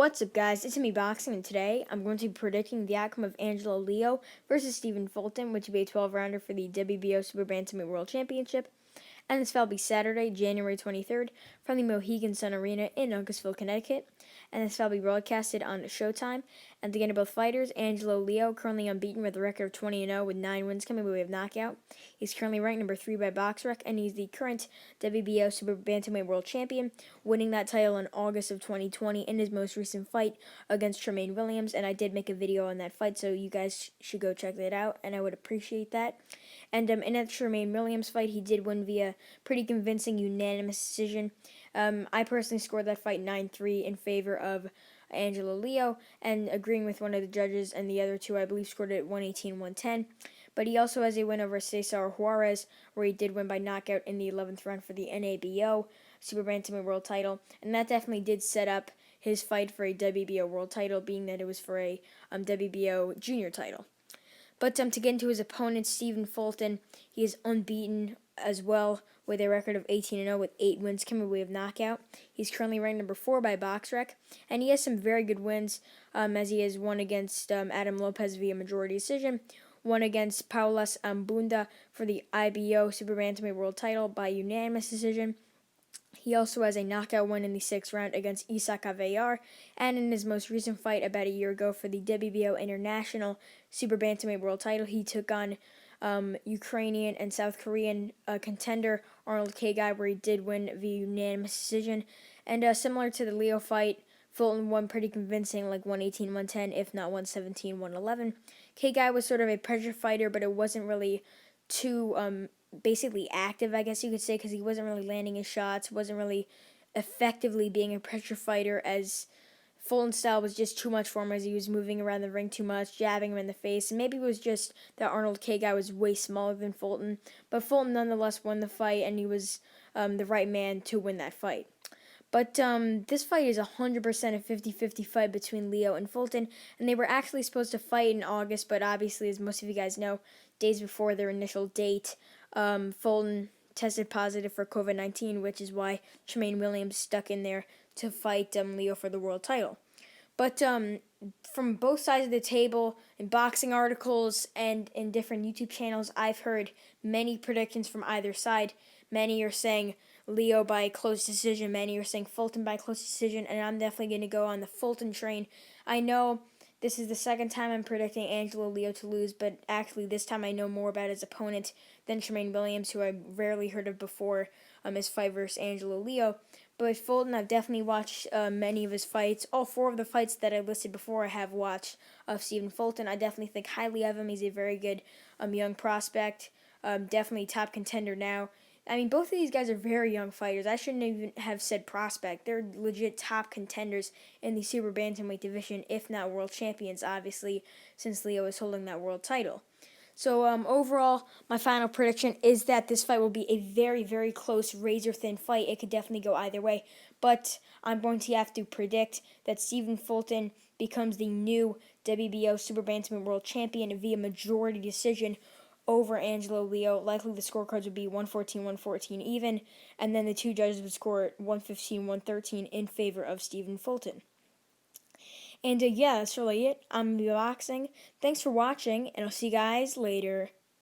What's up, guys? It's me, Boxing, and today I'm going to be predicting the outcome of Angelo Leo versus Stephen Fulton, which will be a 12-rounder for the WBO Super-Bantamweight World Championship. And this will be Saturday, January 23rd, from the Mohegan Sun Arena in Uncasville, Connecticut. And this will be broadcasted on Showtime. And again, both fighters, Angelo Leo, currently unbeaten with a record of 20-0 with 9 wins coming by way of knockout. He's currently ranked number 3 by BoxRec, and he's the current WBO Super-Bantamweight World Champion, winning that title in August of 2020 in his most recent fight against Tremaine Williams. And I did make a video on that fight, so you guys should go check that out, and I would appreciate that. And in that Tremaine Williams fight, he did win via pretty convincing unanimous decision. I personally scored that fight 9-3 in favor of Angelo Leo, and agreeing with one of the judges, and the other two, I believe, scored it 118-110. But he also has a win over Cesar Juarez, where he did win by knockout in the 11th round for the NABO Super Bantamweight World title, and that definitely did set up his fight for a WBO World title, being that it was for a WBO Junior title. But to get into his opponent, Stephen Fulton, he is unbeaten as well with a record of 18-0 with 8 wins coming by way of knockout. He's currently ranked number 4 by BoxRec, and he has some very good wins, as he has won against Adam Lopez via majority decision, won against Paulas Ambunda for the IBO Super Bantamweight World title by unanimous decision. He also has a knockout win in the 6th round against Isaac Avelar, and in his most recent fight about a year ago for the WBO International Super Bantamweight World title, he took on Ukrainian and South Korean contender Arnold Kgai, where he did win via unanimous decision. And similar to the Leo fight, Fulton won pretty convincing, like 118-110, if not 117-111. Kgai was sort of a pressure fighter, but it wasn't really too basically active, I guess you could say, because he wasn't really landing his shots, wasn't really effectively being a pressure fighter, as Fulton's style was just too much for him, as he was moving around the ring too much, jabbing him in the face, and maybe it was just that Arnold Kgai was way smaller than Fulton, but Fulton nonetheless won the fight, and he was the right man to win that fight. But this fight is 100% a 50-50 fight between Leo and Fulton, and they were actually supposed to fight in August, but obviously, as most of you guys know, days before their initial date, Fulton tested positive for COVID-19, which is why Tremaine Williams stuck in there to fight Leo for the world title. But from both sides of the table, in boxing articles and in different YouTube channels, I've heard many predictions from either side. Many are saying Leo by close decision, many are saying Fulton by close decision, and I'm definitely going to go on the Fulton train. I know this is the second time I'm predicting Angelo Leo to lose, but actually this time I know more about his opponent than Tremaine Williams, who I rarely heard of before his fight versus Angelo Leo. But with Fulton, I've definitely watched many of his fights. All 4 of the fights that I listed before I have watched of Stephen Fulton. I definitely think highly of him. He's a very good young prospect, definitely top contender now. I mean, both of these guys are very young fighters. I shouldn't even have said prospect. They're legit top contenders in the Super Bantamweight division, if not world champions, obviously, since Leo is holding that world title. So overall, my final prediction is that this fight will be a very, very close, razor-thin fight. It could definitely go either way. But I'm going to have to predict that Stephen Fulton becomes the new WBO Super Bantamweight World Champion via majority decision over Angelo Leo. Likely the scorecards would be 114-114 even, and then the 2 judges would score 115-113 in favor of Stephen Fulton. And yeah, that's really it. I'm Boxing. Thanks for watching, and I'll see you guys later.